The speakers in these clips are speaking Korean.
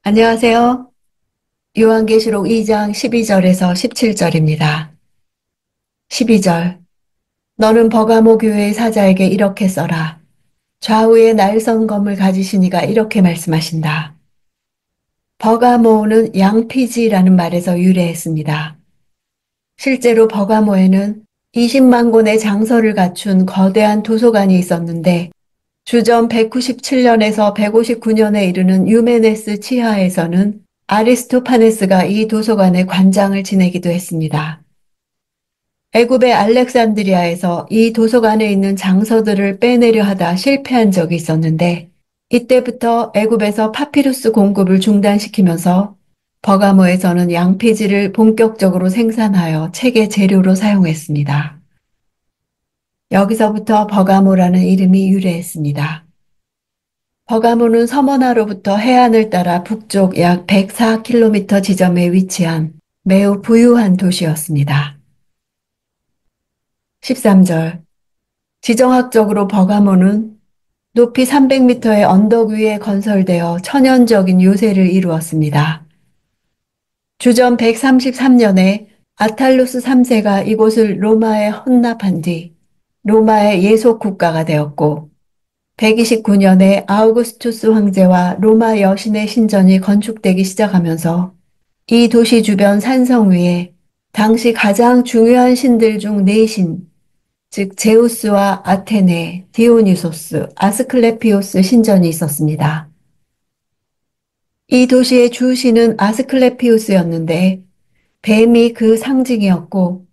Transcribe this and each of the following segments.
안녕하세요. 요한계시록 2장 12절에서 17절입니다. 12절. 너는 버가모 교회의 사자에게 이렇게 써라. 좌우에 날선 검을 가지신 이가 이렇게 말씀하신다. 버가모는 양피지라는 말에서 유래했습니다. 실제로 버가모에는 20만 권의 장서를 갖춘 거대한 도서관이 있었는데 주전 197년에서 159년에 이르는 유메네스 치하에서는 아리스토파네스가 이 도서관의 관장을 지내기도 했습니다. 애굽의 알렉산드리아에서 이 도서관에 있는 장서들을 빼내려 하다 실패한 적이 있었는데 이때부터 애굽에서 파피루스 공급을 중단시키면서 버가모에서는 양피지를 본격적으로 생산하여 책의 재료로 사용했습니다. 여기서부터 버가모라는 이름이 유래했습니다. 버가모는 서머나로부터 해안을 따라 북쪽 약 104km 지점에 위치한 매우 부유한 도시였습니다. 13절. 지정학적으로 버가모는 높이 300m의 언덕 위에 건설되어 천연적인 요새를 이루었습니다. 주전 133년에 아탈루스 3세가 이곳을 로마에 헌납한 뒤 로마의 예속 국가가 되었고 129년에 아우구스투스 황제와 로마 여신의 신전이 건축되기 시작하면서 이 도시 주변 산성 위에 당시 가장 중요한 신들 중 네 신, 즉 제우스와 아테네, 디오니소스, 아스클레피오스 신전이 있었습니다. 이 도시의 주신은 아스클레피오스였는데 뱀이 그 상징이었고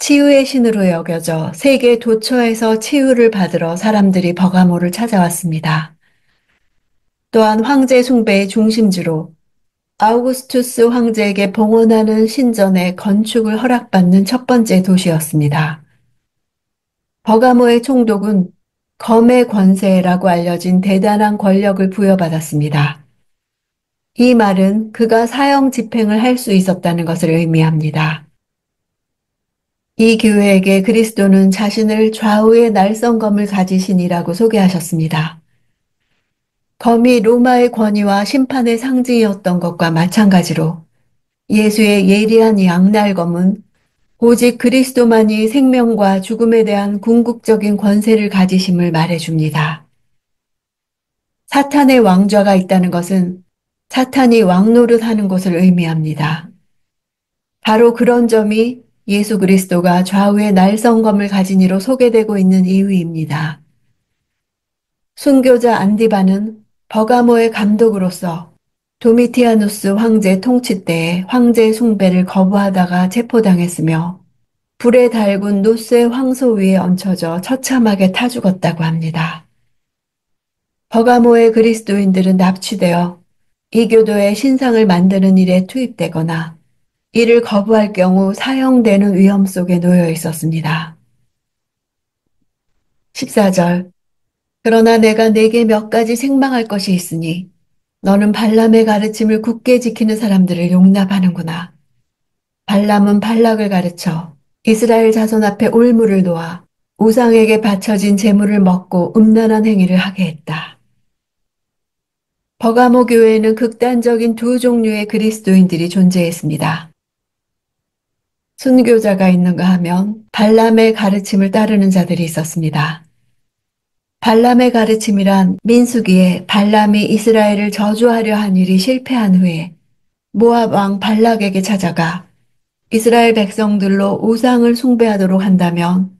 치유의 신으로 여겨져 세계 도처에서 치유를 받으러 사람들이 버가모를 찾아왔습니다. 또한 황제 숭배의 중심지로 아우구스투스 황제에게 봉헌하는 신전의 건축을 허락받는 첫 번째 도시였습니다. 버가모의 총독은 검의 권세라고 알려진 대단한 권력을 부여받았습니다. 이 말은 그가 사형 집행을 할 수 있었다는 것을 의미합니다. 이 교회에게 그리스도는 자신을 좌우의 날성검을 가지신이라고 소개하셨습니다. 검이 로마의 권위와 심판의 상징이었던 것과 마찬가지로 예수의 예리한 양날검은 오직 그리스도만이 생명과 죽음에 대한 궁극적인 권세를 가지심을 말해줍니다. 사탄의 왕좌가 있다는 것은 사탄이 왕노릇하는 것을 의미합니다. 바로 그런 점이 예수 그리스도가 좌우의 날성검을 가진 이로 소개되고 있는 이유입니다. 순교자 안디바는 버가모의 감독으로서 도미티아누스 황제 통치 때에 황제 숭배를 거부하다가 체포당했으며 불에 달군 노스의 황소 위에 얹혀져 처참하게 타 죽었다고 합니다. 버가모의 그리스도인들은 납치되어 이교도의 신상을 만드는 일에 투입되거나 이를 거부할 경우 사형되는 위험 속에 놓여 있었습니다. 14절. 그러나 내가 네게 몇 가지 생망할 것이 있으니 너는 발람의 가르침을 굳게 지키는 사람들을 용납하는구나. 발람은 발락을 가르쳐 이스라엘 자손 앞에 올무를 놓아 우상에게 바쳐진 제물을 먹고 음란한 행위를 하게 했다. 버가모 교회에는 극단적인 두 종류의 그리스도인들이 존재했습니다. 순교자가 있는가 하면 발람의 가르침을 따르는 자들이 있었습니다. 발람의 가르침이란 민수기에 발람이 이스라엘을 저주하려 한 일이 실패한 후에 모압 왕 발락에게 찾아가 이스라엘 백성들로 우상을 숭배하도록 한다면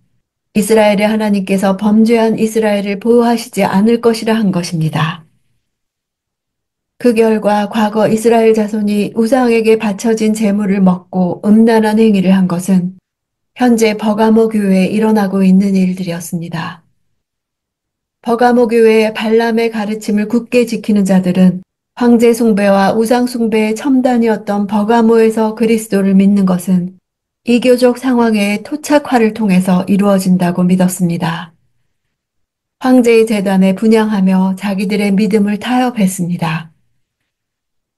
이스라엘의 하나님께서 범죄한 이스라엘을 보호하시지 않을 것이라 한 것입니다. 그 결과 과거 이스라엘 자손이 우상에게 바쳐진 제물을 먹고 음란한 행위를 한 것은 현재 버가모 교회에 일어나고 있는 일들이었습니다. 버가모 교회의 발람의 가르침을 굳게 지키는 자들은 황제 숭배와 우상 숭배의 첨단이었던 버가모에서 그리스도를 믿는 것은 이교적 상황의 토착화를 통해서 이루어진다고 믿었습니다. 황제의 제단에 분향하며 자기들의 믿음을 타협했습니다.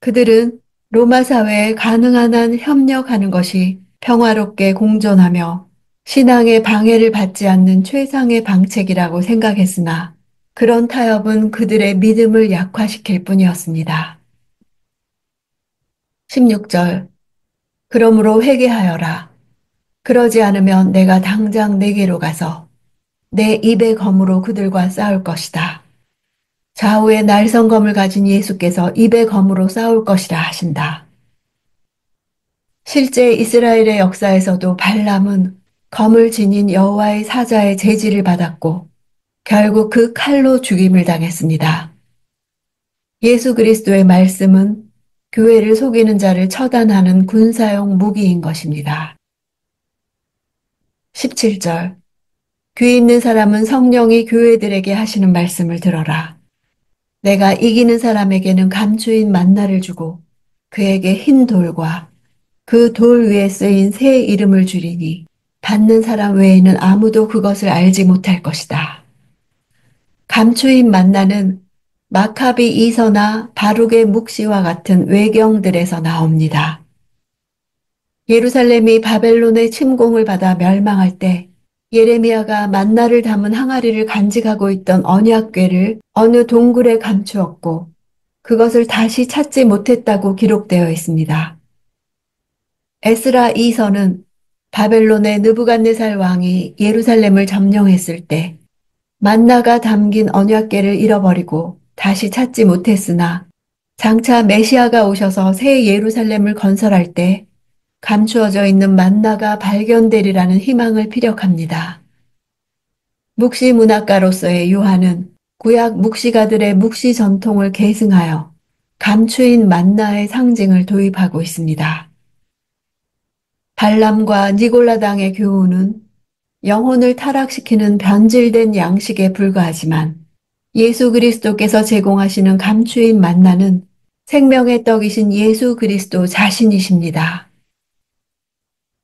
그들은 로마 사회에 가능한 한 협력하는 것이 평화롭게 공존하며 신앙의 방해를 받지 않는 최상의 방책이라고 생각했으나 그런 타협은 그들의 믿음을 약화시킬 뿐이었습니다. 16절. 그러므로 회개하여라. 그러지 않으면 내가 당장 내게로 가서 내 입의 검으로 그들과 싸울 것이다. 좌우의 날성검을 가진 예수께서 입의 검으로 싸울 것이라 하신다. 실제 이스라엘의 역사에서도 발람은 검을 지닌 여호와의 사자의 제지를 받았고 결국 그 칼로 죽임을 당했습니다. 예수 그리스도의 말씀은 교회를 속이는 자를 처단하는 군사용 무기인 것입니다. 17절. 귀 있는 사람은 성령이 교회들에게 하시는 말씀을 들어라. 내가 이기는 사람에게는 감추인 만나를 주고 그에게 흰 돌과 그 돌 위에 쓰인 새 이름을 주리니 받는 사람 외에는 아무도 그것을 알지 못할 것이다. 감추인 만나는 마카비 이서나 바룩의 묵시와 같은 외경들에서 나옵니다. 예루살렘이 바벨론의 침공을 받아 멸망할 때 예레미야가 만나를 담은 항아리를 간직하고 있던 언약궤를 어느 동굴에 감추었고 그것을 다시 찾지 못했다고 기록되어 있습니다. 에스라 2서는 바벨론의 느부갓네살 왕이 예루살렘을 점령했을 때 만나가 담긴 언약궤를 잃어버리고 다시 찾지 못했으나 장차 메시아가 오셔서 새 예루살렘을 건설할 때 감추어져 있는 만나가 발견되리라는 희망을 피력합니다. 묵시 문학가로서의 요한은 구약 묵시가들의 묵시 전통을 계승하여 감추인 만나의 상징을 도입하고 있습니다. 발람과 니골라당의 교훈은 영혼을 타락시키는 변질된 양식에 불과하지만 예수 그리스도께서 제공하시는 감추인 만나는 생명의 떡이신 예수 그리스도 자신이십니다.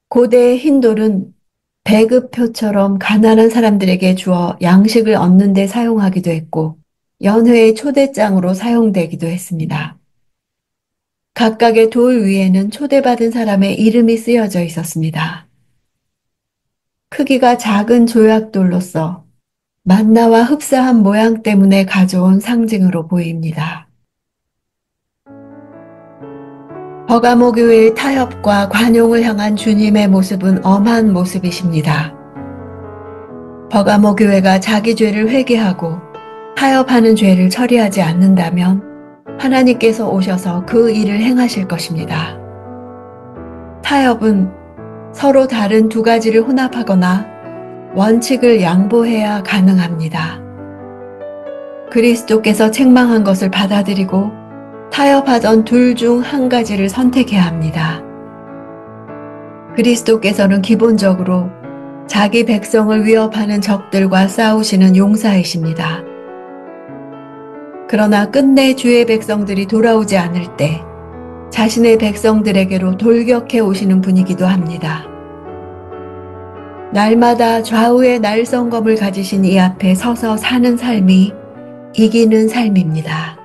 고대의 흰돌은 배급표처럼 가난한 사람들에게 주어 양식을 얻는 데 사용하기도 했고 연회의 초대장으로 사용되기도 했습니다. 각각의 돌 위에는 초대받은 사람의 이름이 쓰여져 있었습니다. 크기가 작은 조약돌로서 만나와 흡사한 모양 때문에 가져온 상징으로 보입니다. 버가모 교회의 타협과 관용을 향한 주님의 모습은 엄한 모습이십니다. 버가모 교회가 자기 죄를 회개하고 타협하는 죄를 처리하지 않는다면 하나님께서 오셔서 그 일을 행하실 것입니다. 타협은 서로 다른 두 가지를 혼합하거나 원칙을 양보해야 가능합니다. 그리스도께서 책망한 것을 받아들이고 타협하던 둘 중 한 가지를 선택해야 합니다. 그리스도께서는 기본적으로 자기 백성을 위협하는 적들과 싸우시는 용사이십니다. 그러나 끝내 주의 백성들이 돌아오지 않을 때 자신의 백성들에게로 돌격해 오시는 분이기도 합니다. 날마다 좌우의 날성검을 가지신 이 앞에 서서 사는 삶이 이기는 삶입니다.